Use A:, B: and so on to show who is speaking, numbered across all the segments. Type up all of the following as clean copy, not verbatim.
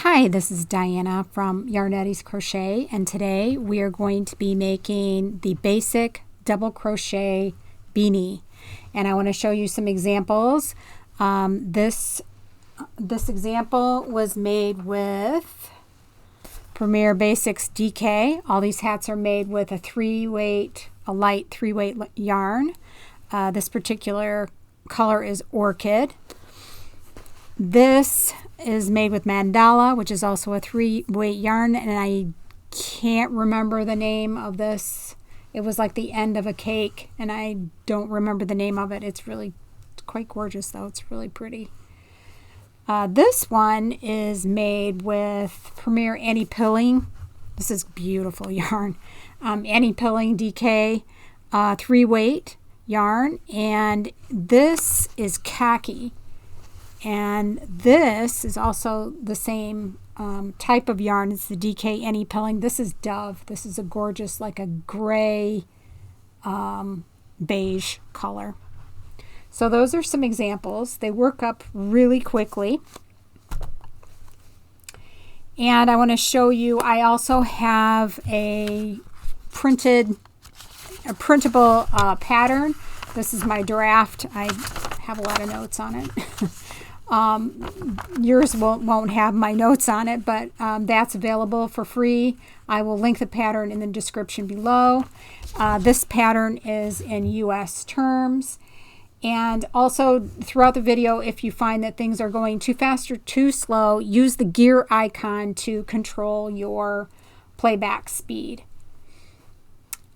A: Hi, this is Diana from Yarnetti's Crochet, and today we are going to be making the basic double crochet beanie, and I want to show you some examples. This example was made with Premier Basix DK. All these hats are made with a light three-weight yarn. This particular color is Orchid. This is made with Mandala, which is also a three-weight yarn, and I can't remember the name of this. It was like the end of a cake, and I don't remember the name of it. It's quite gorgeous, though. It's really pretty. This one is made with Premier Anti-Pilling. This is beautiful yarn. Anti-Pilling DK three-weight yarn, and this is Khaki. And this is also the same type of yarn. It's the DK Anti-Pilling. This is Dove. This is a gorgeous, like a gray beige color. So those are some examples. They work up really quickly. And I want to show you, I also have a printable pattern. This is my draft. I have a lot of notes on it. Yours won't have my notes on it, but that's available for free. I will link the pattern in the description below. This pattern is in US terms. And also throughout the video, if you find that things are going too fast or too slow, use the gear icon to control your playback speed.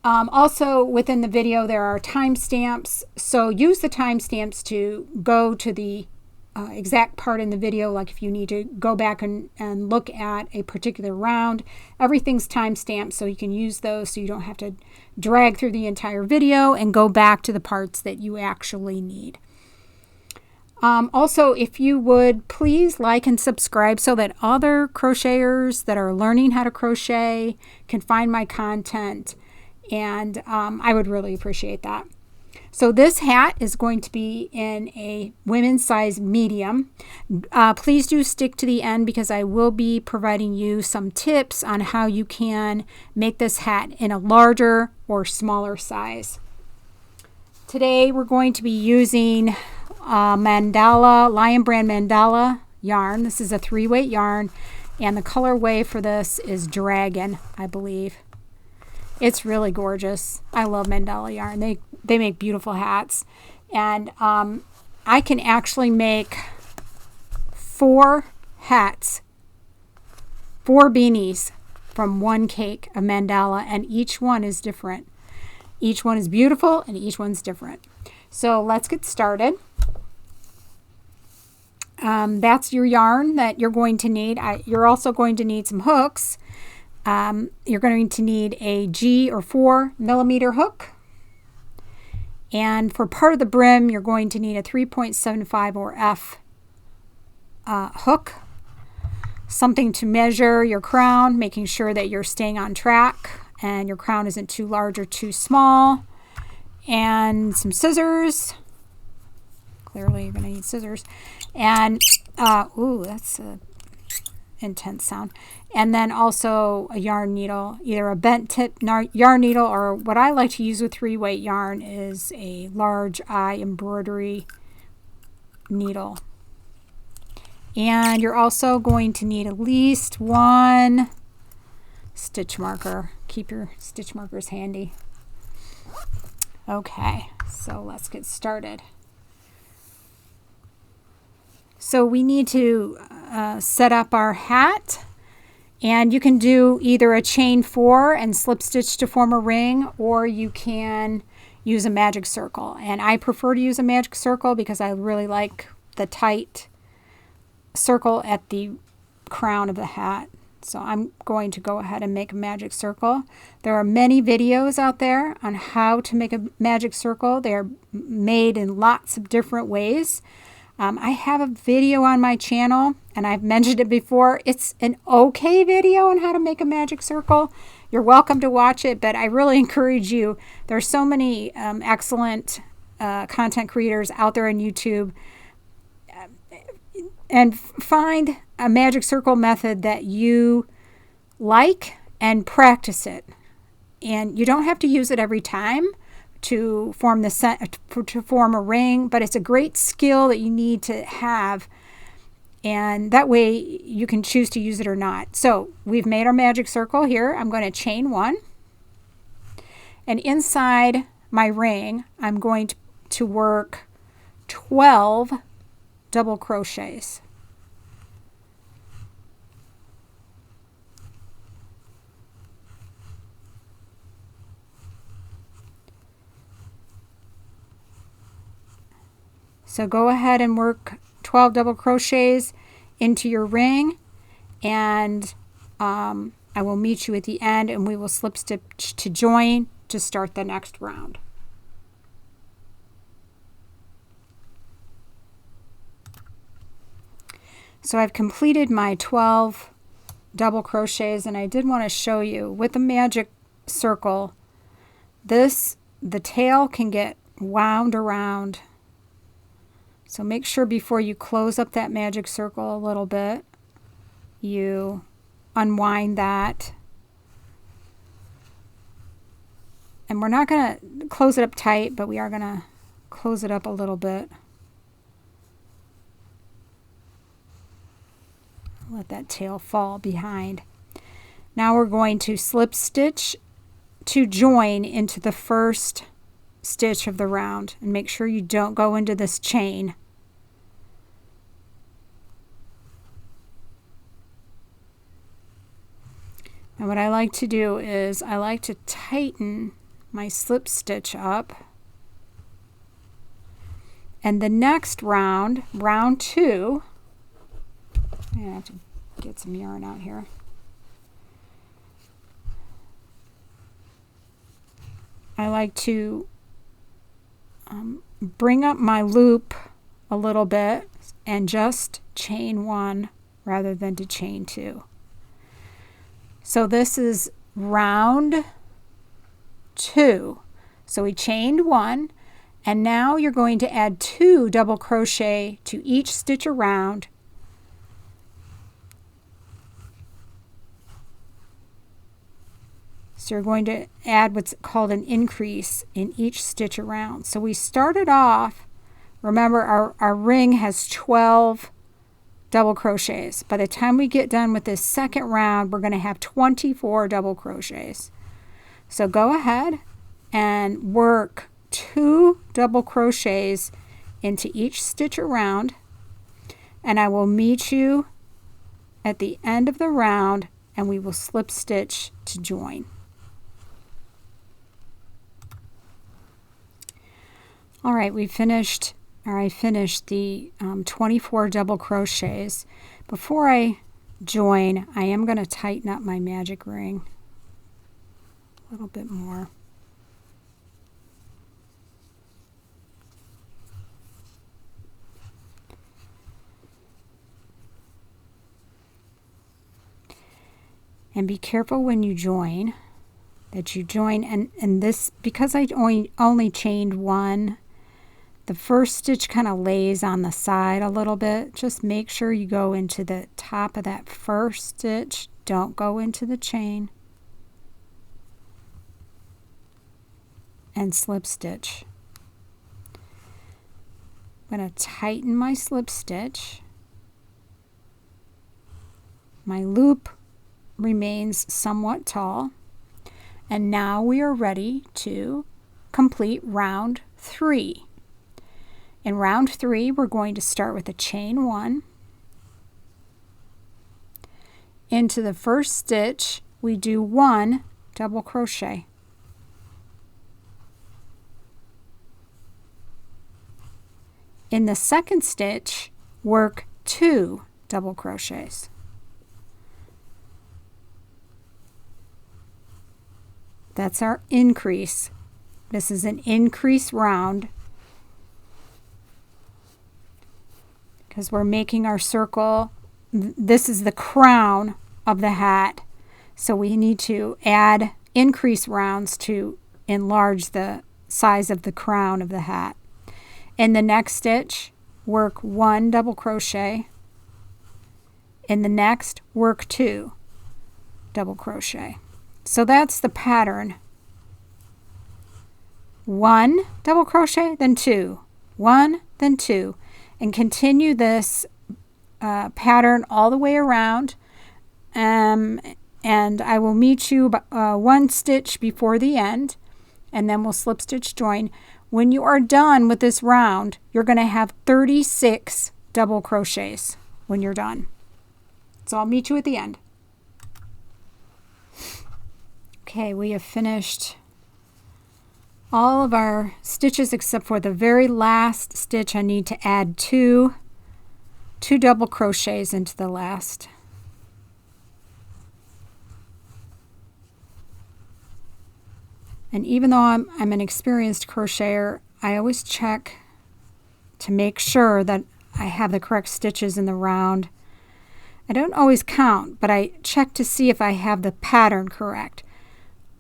A: Also within the video there are timestamps, so use the timestamps to go to the exact part in the video. Like if you need to go back and look at a particular round, everything's timestamped, so you can use those so you don't have to drag through the entire video and go back to the parts that you actually need. Also, if you would please like and subscribe so that other crocheters that are learning how to crochet can find my content, and I would really appreciate that. So this hat is going to be in a women's size medium. Please do stick to the end because I will be providing you some tips on how you can make this hat in a larger or smaller size. Today we're going to be using Mandala, Lion Brand Mandala yarn. This is a three-weight yarn, and the colorway for this is Dragon, I believe. It's really gorgeous. I love Mandala yarn. They make beautiful hats. And I can actually make 4 hats, 4 beanies from one cake of Mandala, and each one is different. Each one is beautiful and each one's different. So let's get started. That's your yarn that you're going to need. You're also going to need some hooks. You're going to need a G or 4 millimeter hook. And for part of the brim, you're going to need a 3.75 or F hook. Something to measure your crown, making sure that you're staying on track and your crown isn't too large or too small. And some scissors. Clearly you're going to need scissors. And, ooh, that's a intense sound. And then also a yarn needle, either a bent tip yarn needle, or what I like to use with three-weight yarn is a large eye embroidery needle. And you're also going to need at least 1 stitch marker. Keep your stitch markers handy. Okay, so let's get started. So we need to set up our hat, and you can do either a chain 4 and slip stitch to form a ring, or you can use a magic circle. And I prefer to use a magic circle because I really like the tight circle at the crown of the hat. So I'm going to go ahead and make a magic circle. There are many videos out there on how to make a magic circle. They are made in lots of different ways. I have a video on my channel, and I've mentioned it before. It's an okay video on how to make a magic circle. You're welcome to watch it, but I really encourage you. There are so many excellent content creators out there on YouTube. And find a magic circle method that you like and practice it. And you don't have to use it every time to form to form a ring, but it's a great skill that you need to have, and that way you can choose to use it or not. So we've made our magic circle here. I'm going to chain 1, and inside my ring I'm going to work 12 double crochets. So go ahead and work 12 double crochets into your ring, and I will meet you at the end, and we will slip stitch to join to start the next round. So I've completed my 12 double crochets, and I did want to show you with the magic circle, the tail can get wound around. So make sure before you close up that magic circle a little bit, you unwind that. And we're not going to close it up tight, but we are going to close it up a little bit. Let that tail fall behind. Now we're going to slip stitch to join into the first stitch of the round, and make sure you don't go into this chain. And what I like to do is I like to tighten my slip stitch up, and the next round, round 2, I have to get some yarn out here. I like to bring up my loop a little bit and just chain 1 rather than to chain 2. So this is round 2. So we chained 1, and now you're going to add 2 double crochet to each stitch around. So you're going to add what's called an increase in each stitch around. So we started off, remember our ring has 12 double crochets. By the time we get done with this second round, we're going to have 24 double crochets. So go ahead and work 2 double crochets into each stitch around, and I will meet you at the end of the round, and we will slip stitch to join. All right, I finished the 24 double crochets. Before I join, I am going to tighten up my magic ring a little bit more. And be careful when you join, that you join, and this, because I only chained 1, the first stitch kind of lays on the side a little bit. Just make sure you go into the top of that first stitch. Don't go into the chain. And slip stitch. I'm going to tighten my slip stitch. My loop remains somewhat tall. And now we are ready to complete round 3. In round 3, we're going to start with a chain 1. Into the first stitch, we do 1 double crochet. In the second stitch, work 2 double crochets. That's our increase. This is an increase round because we're making our circle. This is the crown of the hat, so we need to add increase rounds to enlarge the size of the crown of the hat. In the next stitch, work 1 double crochet. In the next, work 2 double crochet. So that's the pattern. 1 double crochet, then 2, 1, then 2, and continue this pattern all the way around. And I will meet you 1 stitch before the end, and then we'll slip stitch join. When you are done with this round, you're going to have 36 double crochets when you're done. So I'll meet you at the end. Okay, we have finished all of our stitches except for the very last stitch. I need to add two double crochets into the last. And even though I'm an experienced crocheter, I always check to make sure that I have the correct stitches in the round. I don't always count, but I check to see if I have the pattern correct.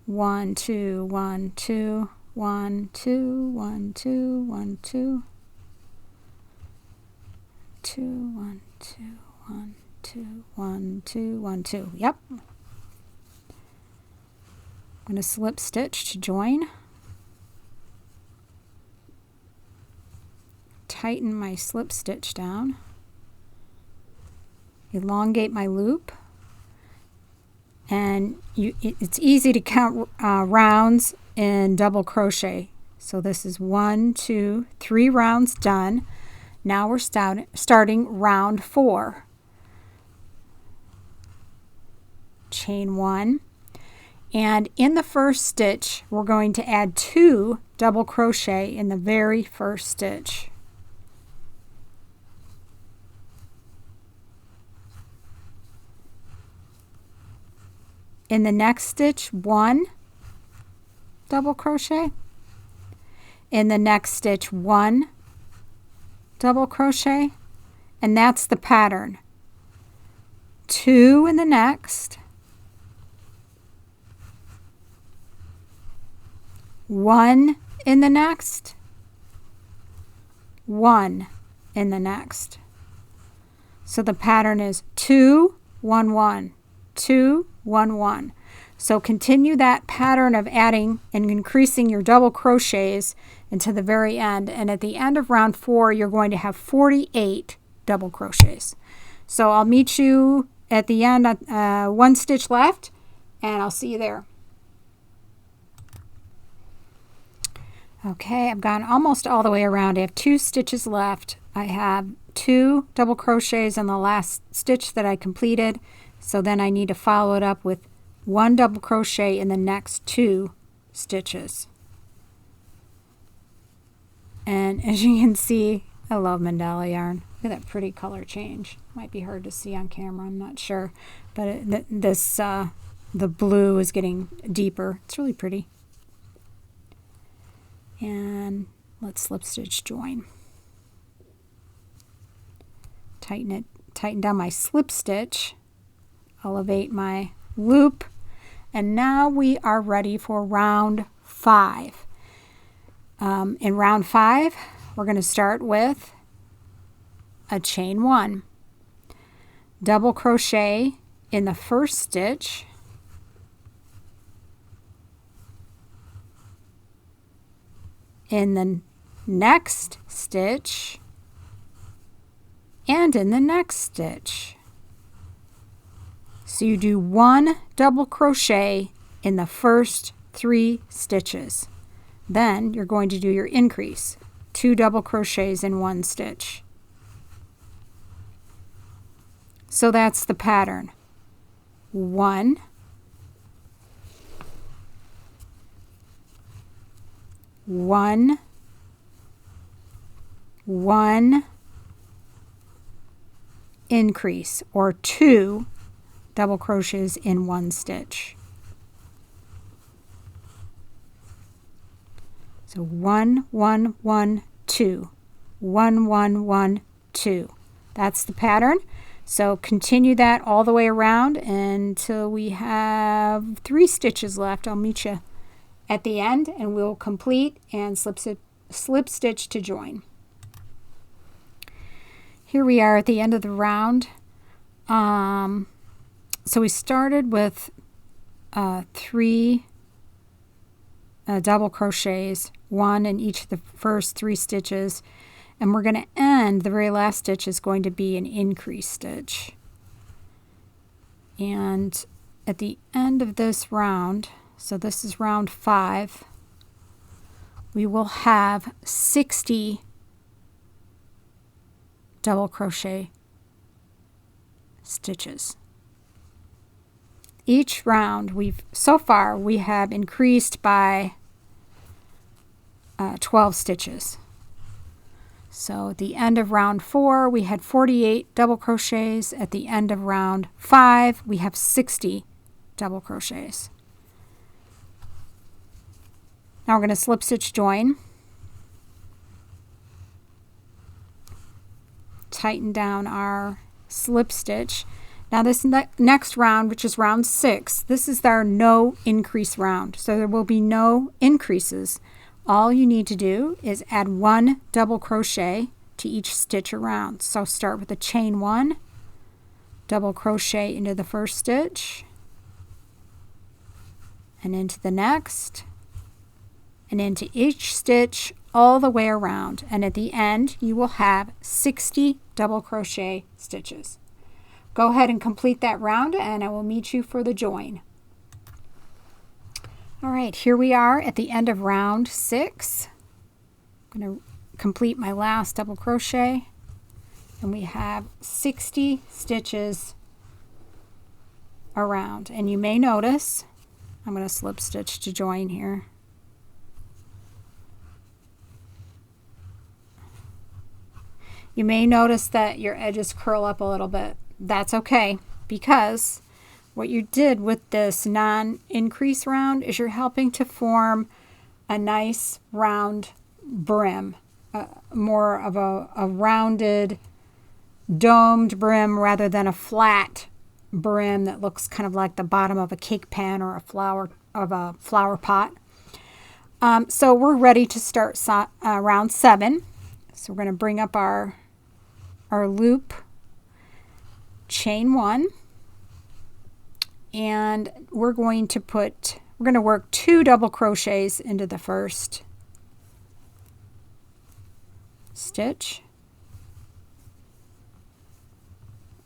A: 1, 2, 1, 2, 1, 2, 1, 2, 1, 2, 2, 1, 2, 1, 2, 1, 2, 1, 2. Yep. I'm going to slip stitch to join. Tighten my slip stitch down. Elongate my loop. And it's easy to count rounds in double crochet. So this is 1, 2, 3 rounds done. Now we're starting round 4. Chain 1. And in the first stitch, we're going to add 2 double crochet in the very first stitch. In the next stitch, 1 double crochet. In the next stitch, 1 double crochet. And that's the pattern. 2 in the next. 1 in the next. 1 in the next. So the pattern is 2, 1, 1, 2, 1, 1. So continue that pattern of adding and increasing your double crochets into the very end. And at the end of round 4, you're going to have 48 double crochets. So I'll meet you at the end, 1 stitch left, and I'll see you there. Okay, I've gone almost all the way around. I have 2 stitches left. I have 2 double crochets in the last stitch that I completed. So then I need to follow it up with 1 double crochet in the next 2 stitches. And as you can see, I love Mandala yarn. Look at that pretty color change. Might be hard to see on camera, I'm not sure. But the blue is getting deeper. It's really pretty. And let's slip stitch join. Tighten down my slip stitch. Elevate my loop, and now we are ready for round 5. In round 5, we're going to start with a chain 1, double crochet in the first stitch, in the next stitch, and in the next stitch. So you do 1 double crochet in the first 3 stitches. Then you're going to do your increase, 2 double crochets in 1 stitch. So that's the pattern. 1, 1, 1, increase, or 2 double crochets in 1 stitch. So 1, 1, 1, 2, 1, 1, 1, 2. That's the pattern. So continue that all the way around until we have 3 stitches left. I'll meet you at the end and we'll complete and slip stitch to join. Here we are at the end of the round. So we started with 3 double crochets, 1 in each of the first 3 stitches, and we're going to end, the very last stitch is going to be an increase stitch. And at the end of this round, so this is round 5, we will have 60 double crochet stitches. Each round so far we have increased by 12 stitches. So at the end of round 4 we had 48 double crochets. At the end of round 5 we have 60 double crochets. Now we're going to slip stitch join, tighten down our slip stitch. Now this next round, which is round 6, this is our no increase round. So there will be no increases. All you need to do is add 1 double crochet to each stitch around. So start with a chain 1, double crochet into the first stitch, and into the next, and into each stitch all the way around. And at the end you will have 60 double crochet stitches. Go ahead and complete that round and I will meet you for the join. All right, here we are at the end of round 6. I'm going to complete my last double crochet and we have 60 stitches around. And you may notice, I'm going to slip stitch to join here. You may notice that your edges curl up a little bit. That's okay, because what you did with this non-increase round is you're helping to form a nice round brim, more of a rounded domed brim rather than a flat brim that looks kind of like the bottom of a cake pan or a flower pot. So we're ready to start round 7. So we're going to bring up our loop, chain 1, and we're going to work 2 double crochets into the first stitch,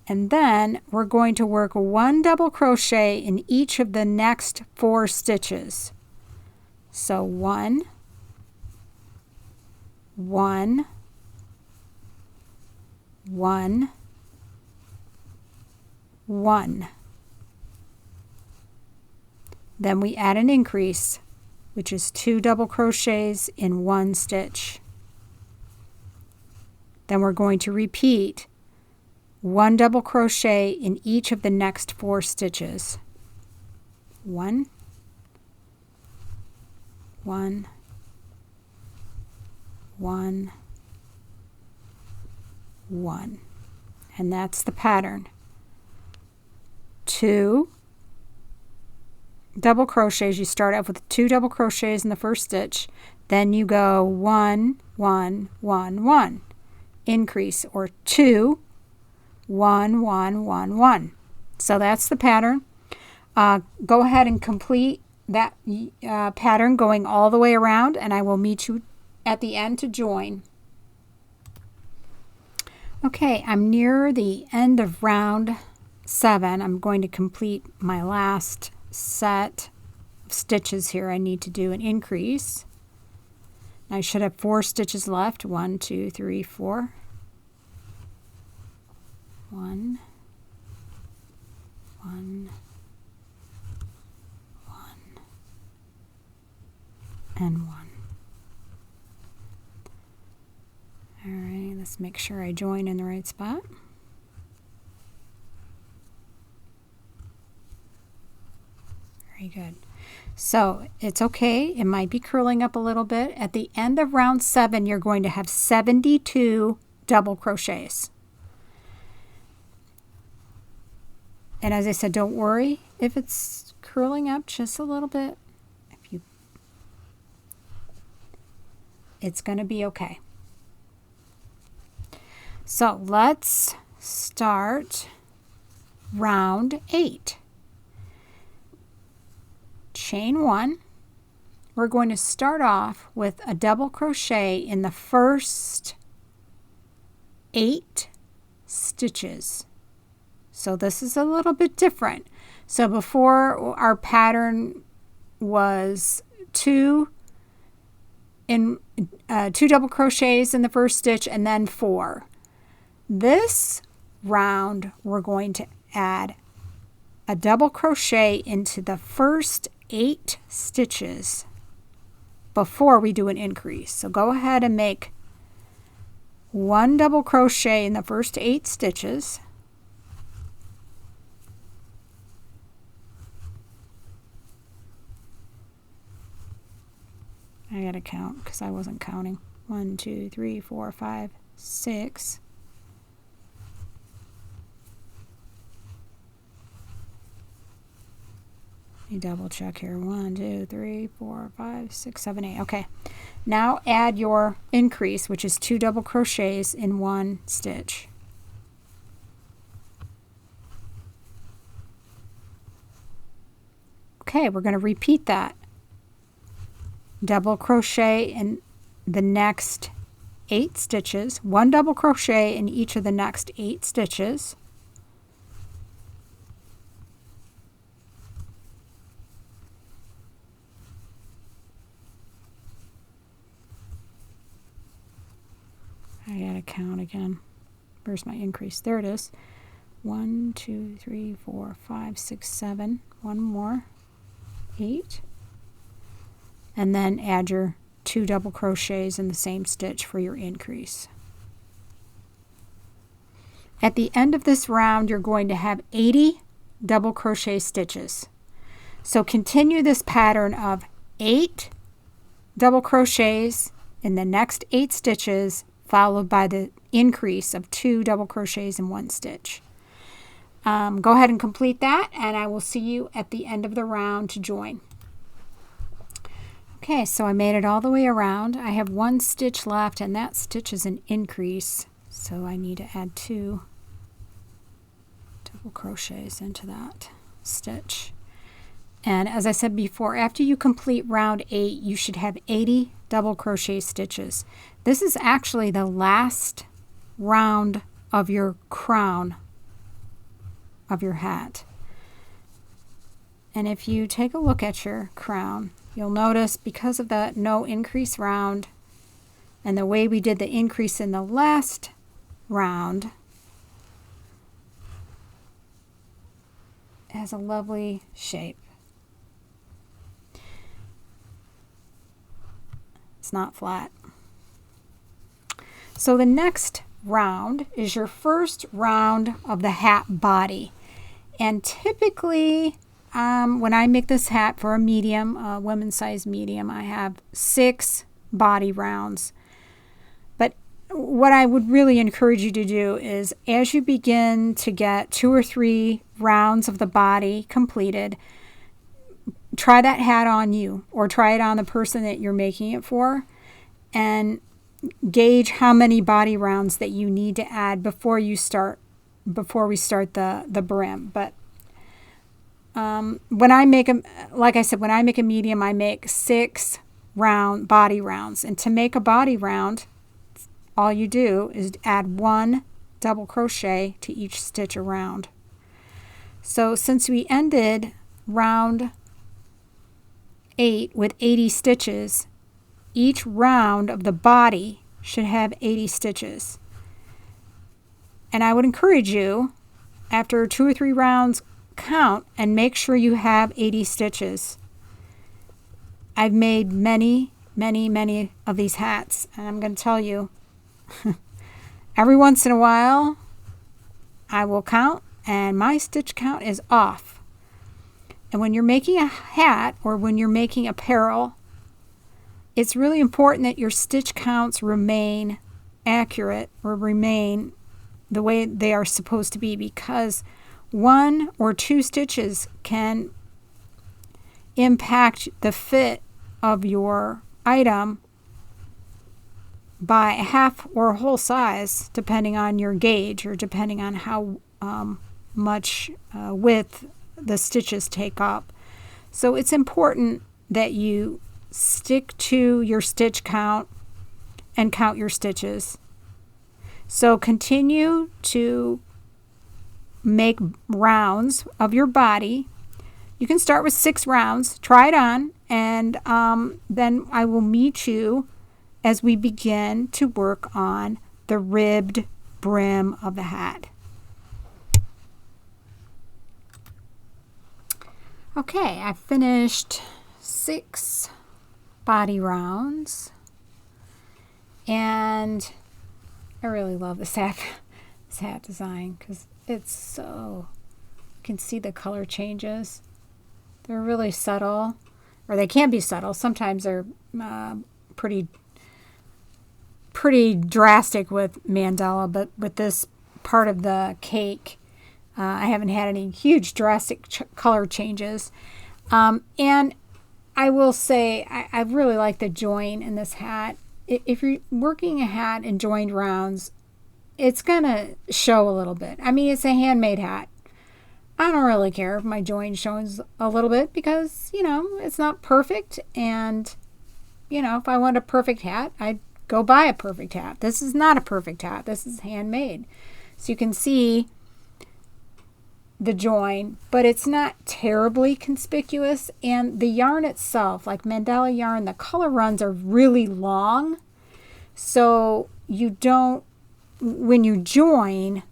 A: and then we're going to work 1 double crochet in each of the next 4 stitches. So 1, 1, 1, 1. Then we add an increase, which is 2 double crochets in 1 stitch. Then we're going to repeat 1 double crochet in each of the next 4 stitches. 1, 1, 1, 1. And that's the pattern. 2 double crochets. You start off with 2 double crochets in the first stitch, then you go 1, 1, 1, 1, increase, or 2, 1, 1, 1, 1. So that's the pattern. Go ahead and complete that pattern going all the way around, and I will meet you at the end to join. Okay, I'm near the end of round 7. I'm going to complete my last set of stitches here. I need to do an increase. I should have 4 stitches left. 1, 2, 3, 4. 1, 1, 1, and 1. All right, let's make sure I join in the right spot. Very good. So it's okay. It might be curling up a little bit. At the end of round 7, you're going to have 72 double crochets. And as I said, don't worry if it's curling up just a little bit. It's going to be okay. So let's start round 8. Chain 1. We're going to start off with a double crochet in the first 8 stitches. So this is a little bit different. So before, our pattern was 2 double crochets in the first stitch and then 4. This round we're going to add a double crochet into the first 8 stitches before we do an increase. So go ahead and make 1 double crochet in the first 8 stitches. I gotta count because I wasn't counting. 1, 2, 3, 4, 5, 6. Let me double check here. 1, 2, 3, 4, 5, 6, 7, 8. Okay. Now add your increase, which is 2 double crochets in 1 stitch. Okay, we're going to repeat that. Double crochet in the next 8 stitches, 1 double crochet in each of the next 8 stitches. I gotta count again. Where's my increase? There it is. 1, 2, 3, 4, 5, 6, 7. One more. 8. And then add your 2 double crochets in the same stitch for your increase. At the end of this round, you're going to have 80 double crochet stitches. So continue this pattern of 8 double crochets in the next 8 stitches, followed by the increase of 2 double crochets in 1 stitch. Go ahead and complete that, and I will see you at the end of the round to join. Okay, so I made it all the way around. I have 1 stitch left, and that stitch is an increase, so I need to add 2 double crochets into that stitch. And as I said before, after you complete round 8, you should have 80 double crochet stitches. This is actually the last round of your crown of your hat. And if you take a look at your crown, you'll notice because of the no increase round and the way we did the increase in the last round, it has a lovely shape. It's not flat. So the next round is your first round of the hat body. And typically, when I make this hat for a medium, a women's size medium, I have 6 body rounds. But what I would really encourage you to do is, as you begin to get 2 or 3 rounds of the body completed, try that hat on you, or try it on the person that you're making it for, and gauge how many body rounds that you need to add before we start the brim. But when I make like I said, when I make a medium, I make 6 body rounds. And to make a body round, all you do is add 1 double crochet to each stitch around. So since we ended round 8 with 80 stitches, each round of the body should have 80 stitches. And I would encourage you, after 2 or 3 rounds, count and make sure you have 80 stitches. I've made many of these hats, and I'm going to tell you, every once in a while, I will count, and my stitch count is off. And when you're making a hat, or when you're making apparel, it's really important that your stitch counts remain accurate, or remain the way they are supposed to be, because 1 or 2 stitches can impact the fit of your item by half or whole size, depending on your gauge, or depending on how much width the stitches take up. So it's important that you stick to your stitch count and count your stitches. So continue to make rounds of your body. You can start with 6 rounds, try it on, and then I will meet you as we begin to work on the ribbed brim of the hat. Okay, I finished 6 body rounds, and I really love this hat design because it's so, you can see the color changes. They're really subtle, or they can be subtle. Sometimes they're pretty drastic with mandala, but with this part of the cake, I haven't had any huge drastic color changes. And I will say I really like the join in this hat. If you're working a hat in joined rounds, it's going to show a little bit. I mean, it's a handmade hat. I don't really care if my join shows a little bit because, you know, it's not perfect. And, you know, if I want a perfect hat, I'd go buy a perfect hat. This is not a perfect hat. This is handmade. So you can see the join, but it's not terribly conspicuous. And the yarn itself, like mandala yarn, the color runs are really long. So you don't, when you join,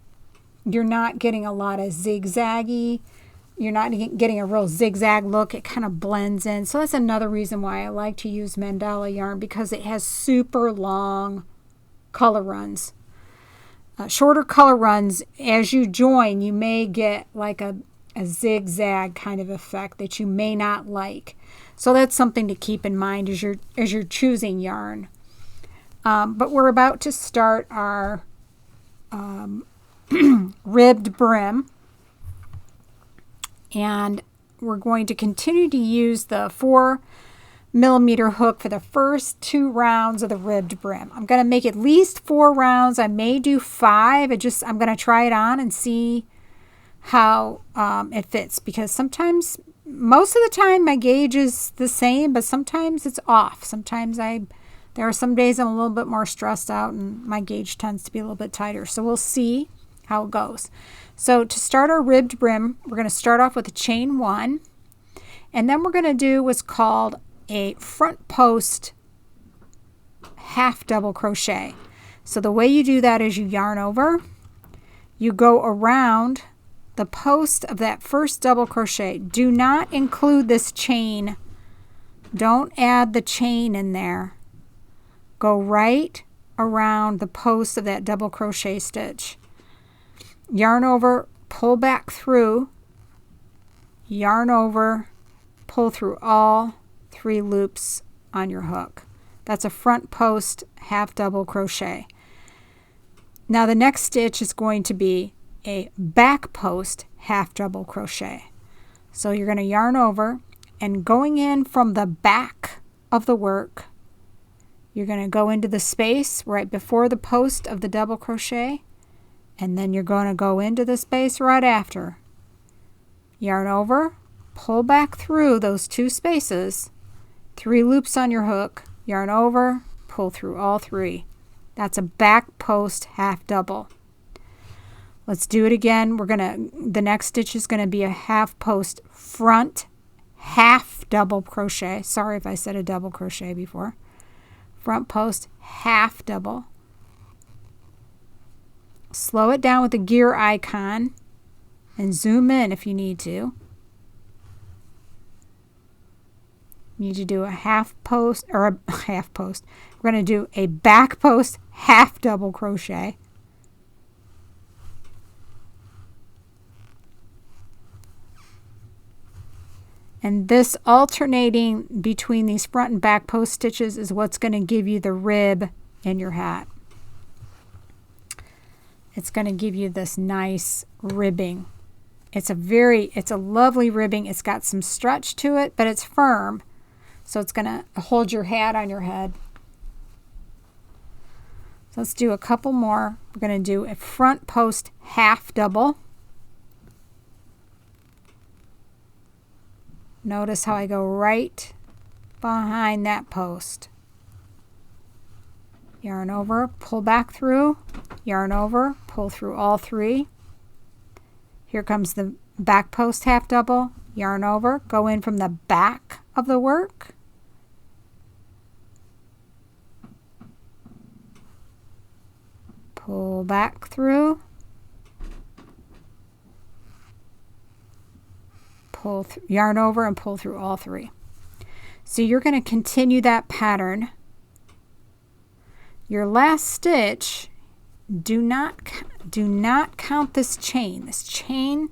A: you're not getting a lot of zigzaggy. You're not getting a real zigzag look. It kind of blends in. So that's another reason why I like to use mandala yarn, because it has super long color runs. Shorter color runs, as you join, you may get like a zigzag kind of effect that you may not like. So that's something to keep in mind as you're choosing yarn. But we're about to start our ribbed brim, and we're going to continue to use the 4mm hook for the first 2 rounds of the ribbed brim. I'm going to make at least 4 rounds. I may do 5. I'm going to try it on and see how it fits, because sometimes, most of the time, my gauge is the same, but sometimes it's off. Sometimes there are some days I'm a little bit more stressed out and my gauge tends to be a little bit tighter. So we'll see how it goes. So to start our ribbed brim, we're going to start off with a chain 1, and then we're going to do what's called a front post half double crochet. So the way you do that is you yarn over, you go around the post of that first double crochet. Do not include this chain. Don't add the chain in there. Go right around the post of that double crochet stitch. Yarn over, pull back through, yarn over, pull through all 3 loops on your hook. That's a front post half double crochet. Now the next stitch is going to be a back post half double crochet. So you're going to yarn over, and going in from the back of the work, you're going to go into the space right before the post of the double crochet, and then you're going to go into the space right after. Yarn over, pull back through those 2 spaces, 3 loops on your hook, yarn over, pull through all 3. That's a back post half double. Let's do it again. The next stitch is going to be a half post front half double crochet. Sorry if I said a double crochet before. Front post half double. Slow it down with the gear icon and zoom in if you need to. You need to do a half post, or a half post. We're going to do a back post half double crochet. And this alternating between these front and back post stitches is what's going to give you the rib in your hat. It's going to give you this nice ribbing. It's a lovely ribbing. It's got some stretch to it, but it's firm. So it's going to hold your hat on your head. So let's do a couple more. We're going to do a front post half double. Notice how I go right behind that post. Yarn over, pull back through, yarn over, pull through all 3. Here comes the back post half double, yarn over, go in from the back of the work. Pull back through, yarn over and pull through all 3. So you're going to continue that pattern. Your last stitch, do not count this chain. This chain,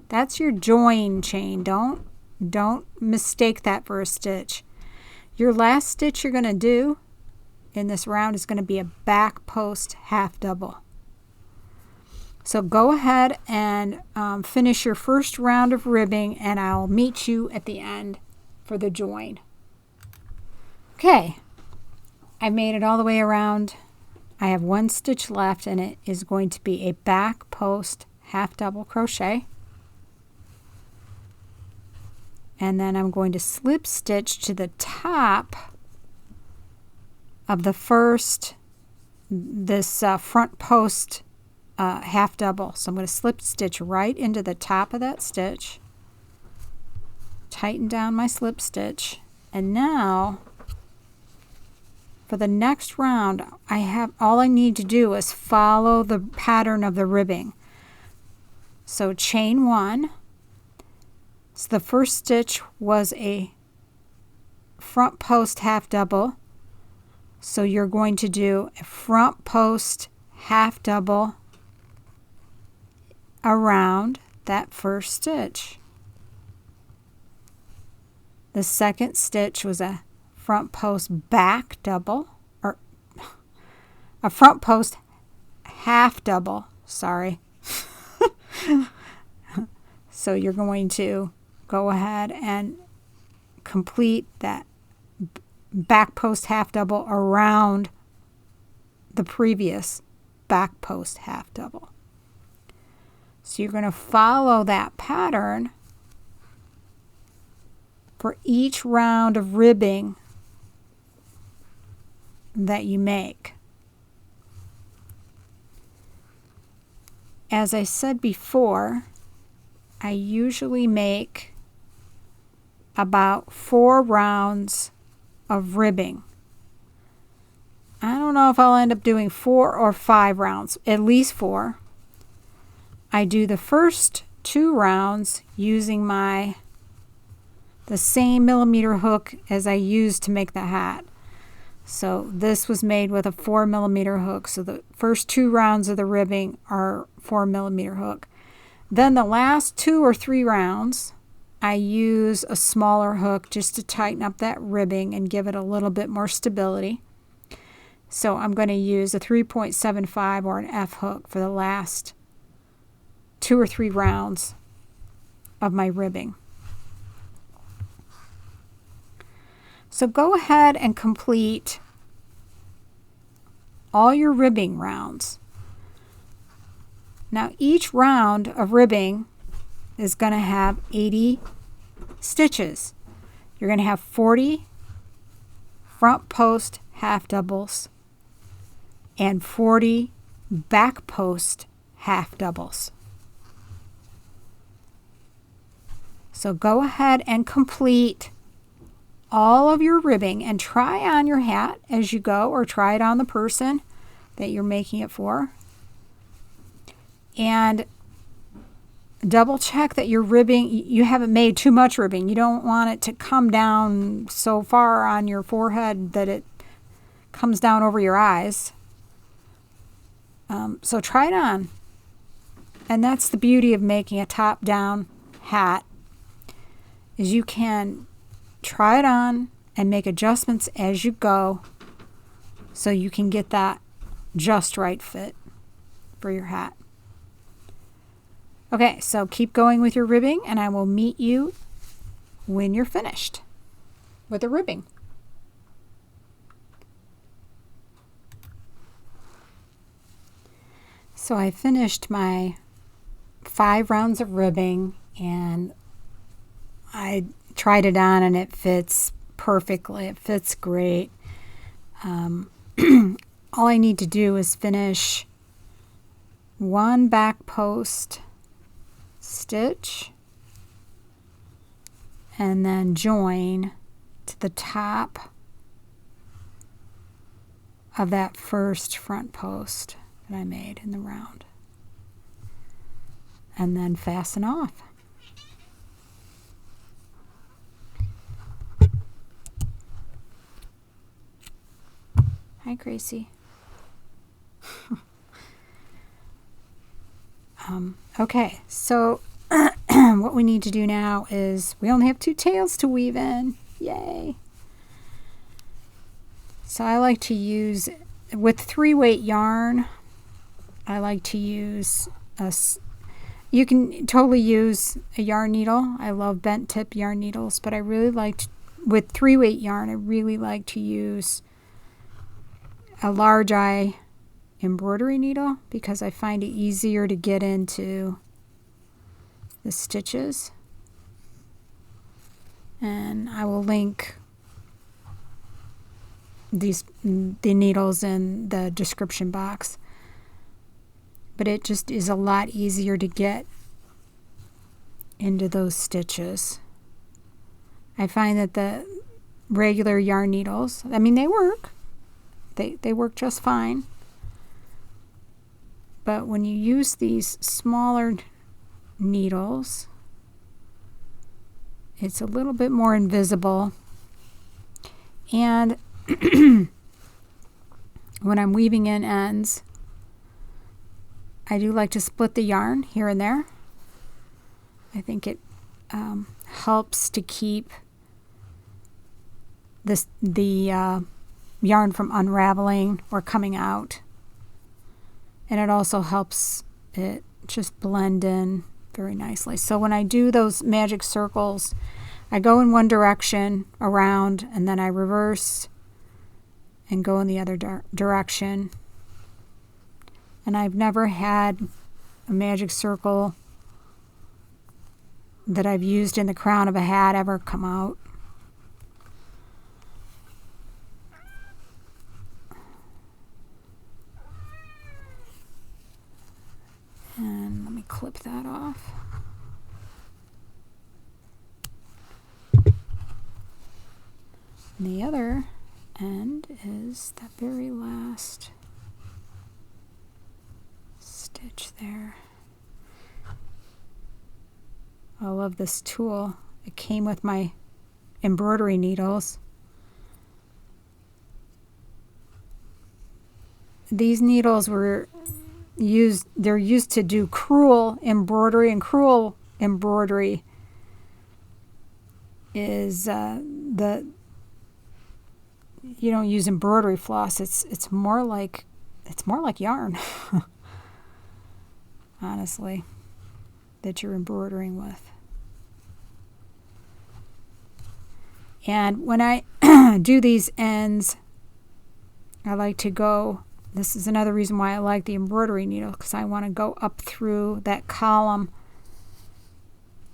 A: that's your join chain. Don't mistake that for a stitch. Your last stitch you're going to do in this round is going to be a back post half double. So go ahead and finish your first round of ribbing, and I'll meet you at the end for the join. Okay, I made it all the way around. I have 1 stitch left, and it is going to be a back post half double crochet. And then I'm going to slip stitch to the top of the first, this front post half double. So I'm going to slip stitch right into the top of that stitch, tighten down my slip stitch, and now for the next round all I need to do is follow the pattern of the ribbing. So chain 1. So the first stitch was a front post half double. So you're going to do a front post half double around that first stitch. The second stitch was a front post back double, or a front post half double, sorry. So you're going to go ahead and complete that back post half double around the previous back post half double. So you're going to follow that pattern for each round of ribbing that you make. As I said before, I usually make about 4 rounds of ribbing. I don't know if I'll end up doing 4 or 5 rounds, at least 4. I do the first 2 rounds using the same millimeter hook as I used to make the hat. So this was made with a 4 millimeter hook. So the first 2 rounds of the ribbing are 4 millimeter hook. Then the last 2 or 3 rounds, I use a smaller hook just to tighten up that ribbing and give it a little bit more stability. So I'm going to use a 3.75 or an F hook for the last 2 or 3 rounds of my ribbing. So go ahead and complete all your ribbing rounds. Now each round of ribbing is going to have 80 stitches. You're going to have 40 front post half doubles and 40 back post half doubles. So go ahead and complete all of your ribbing and try on your hat as you go, or try it on the person that you're making it for. And double check that your ribbing, you haven't made too much ribbing. You don't want it to come down so far on your forehead that it comes down over your eyes. So try it on. And that's the beauty of making a top-down hat, is you can try it on and make adjustments as you go so you can get that just right fit for your hat. Okay, so keep going with your ribbing, and I will meet you when you're finished with the ribbing. So I finished my 5 rounds of ribbing, and I tried it on and it fits perfectly. It fits great. All I need to do is finish one back post stitch and then join to the top of that first front post that I made in the round, and then fasten off. Hi, Gracie. Okay, so what we need to do now is we only have 2 tails to weave in. Yay! So I like to use, with 3-weight yarn, I like to use you can totally use a yarn needle. I love bent tip yarn needles, but I really like with 3-weight yarn, I really like to use a large eye embroidery needle because I find it easier to get into the stitches. And I will link the needles in the description box. But it just is a lot easier to get into those stitches. I find that the regular yarn needles, I mean, they work. They work just fine. But when you use these smaller needles, it's a little bit more invisible. And when I'm weaving in ends, I do like to split the yarn here and there. I think it helps to keep the yarn from unraveling or coming out. And it also helps it just blend in very nicely. So when I do those magic circles, I go in one direction around and then I reverse and go in the other direction. And I've never had a magic circle that I've used in the crown of a hat ever come out. And let me clip that off. And the other end is that very last stitch there. I love this tool. It came with my embroidery needles. These needles were they're used to do crewel embroidery, and crewel embroidery is you don't use embroidery floss. It's more like yarn. Honestly, that you're embroidering with. And when I do these ends, I like to go, this is another reason why I like the embroidery needle, because I want to go up through that column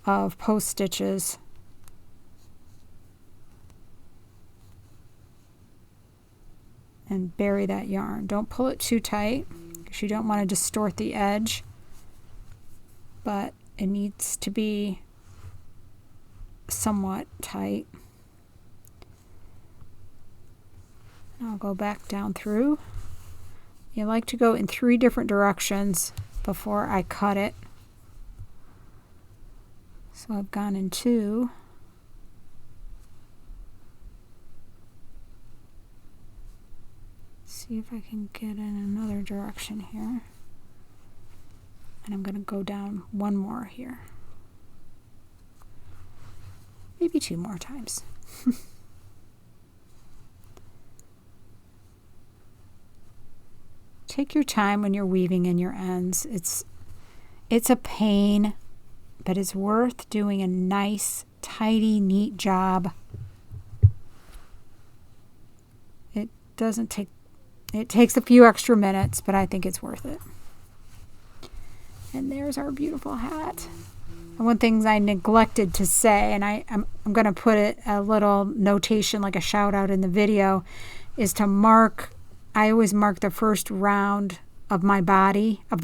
A: of post stitches and bury that yarn. Don't pull it too tight because you don't want to distort the edge, but it needs to be somewhat tight. I'll go back down through. You like to go in 3 different directions before I cut it. So I've gone in 2. See if I can get in another direction here. And I'm going to go down 1 more here. Maybe 2 more times. Take your time when you're weaving in your ends. It's a pain, but it's worth doing a nice, tidy, neat job. It takes a few extra minutes, but I think it's worth it. And there's our beautiful hat. one thing I neglected to say, and I'm going to put a little notation, like a shout out in the video, is to mark. I always mark the first round of the body of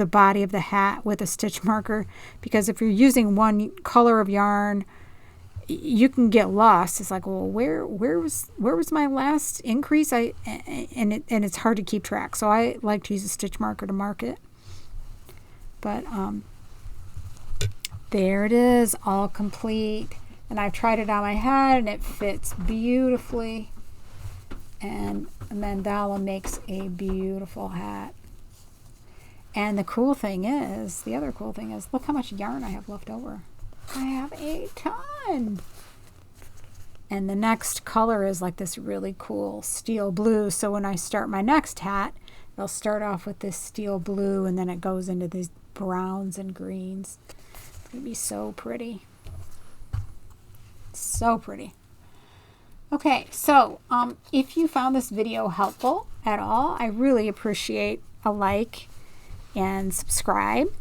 A: the hat with a stitch marker, because if you're using one color of yarn, you can get lost. It's like, well, where was my last increase? And it's hard to keep track. So I like to use a stitch marker to mark it. But there it is, all complete. And I've tried it on my head, and it fits beautifully. And Mandala makes a beautiful hat. And the other cool thing is, look how much yarn I have left over. I have a ton. And the next color is like this really cool steel blue. So when I start my next hat, I'll start off with this steel blue, and then it goes into these browns and greens. It's going to be so pretty. So pretty. Okay, so if you found this video helpful at all, I really appreciate a like and subscribe.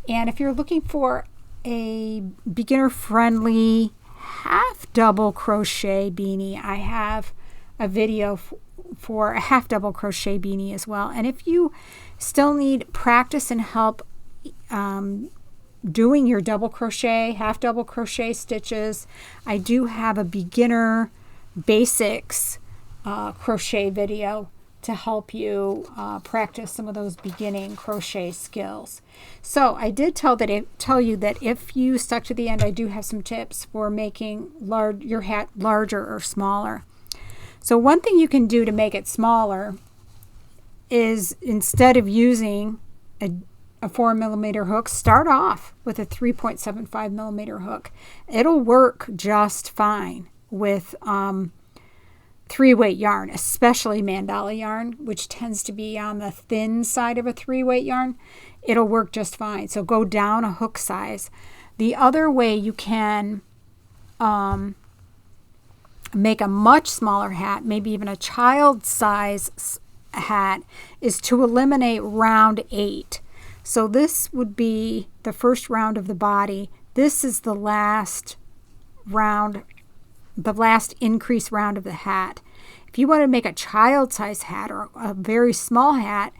A: And if you're looking for a beginner-friendly half double crochet beanie, I have a video for a half double crochet beanie as well. And if you still need practice and help doing your double crochet, half double crochet stitches, I do have a beginner basics crochet video to help you practice some of those beginning crochet skills. So I did tell you that if you stuck to the end, I do have some tips for making your hat larger or smaller. So one thing you can do to make it smaller is, instead of using a 4mm hook, start off with a 3.75mm hook. It'll work just fine with 3-weight yarn, especially Mandala yarn, which tends to be on the thin side of a 3-weight yarn. It'll work just fine. So go down a hook size. The other way you can make a much smaller hat, maybe even a child size hat, is to eliminate round 8. So this would be the first round of the body. This is the last round, the last increase round of the hat. If you want to make a child size hat or a very small hat,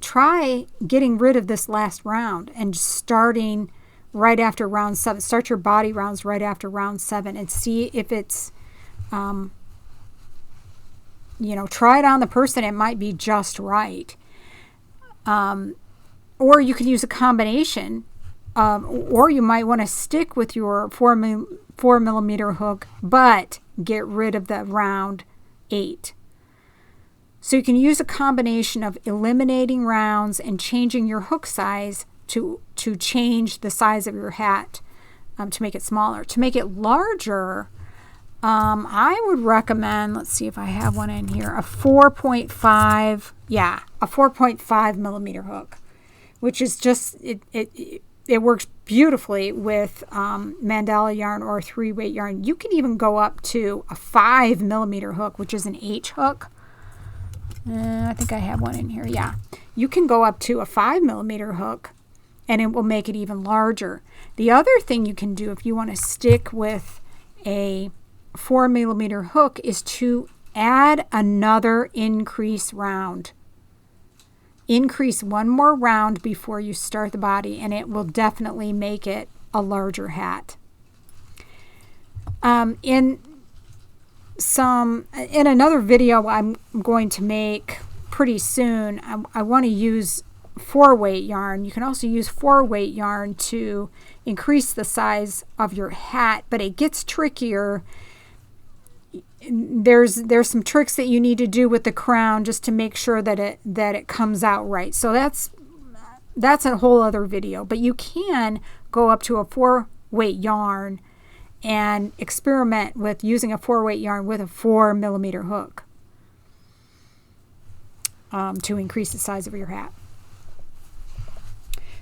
A: try getting rid of this last round and starting right after round 7. Start your body rounds right after round 7 and see if it's, try it on the person. It might be just right. Or you can use a combination, or you might want to stick with your 4mm hook, but get rid of the round 8. So you can use a combination of eliminating rounds and changing your hook size to change the size of your hat to make it smaller. To make it larger, I would recommend, let's see if I have one in here, a 4.5mm hook, which is just, it works beautifully with Mandala yarn or 3-weight yarn. You can even go up to a 5mm hook, which is an H hook. I think I have one in here. Yeah, you can go up to a 5mm hook, and it will make it even larger. The other thing you can do if you want to stick with a 4mm hook is to add another increase round. Increase one more round before you start the body, and it will definitely make it a larger hat. In another video I'm going to make pretty soon, I want to use 4-weight yarn. You can also use 4-weight yarn to increase the size of your hat, but it gets trickier. There's some tricks that you need to do with the crown just to make sure that it comes out right. So that's a whole other video. But you can go up to a 4-weight yarn and experiment with using a 4-weight yarn with a 4mm hook to increase the size of your hat.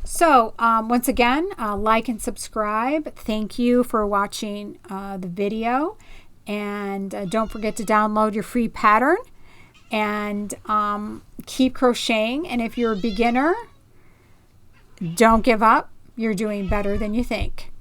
A: So once again, like and subscribe. Thank you for watching the video. And don't forget to download your free pattern and keep crocheting. And if you're a beginner, don't give up. you're doing better than you think.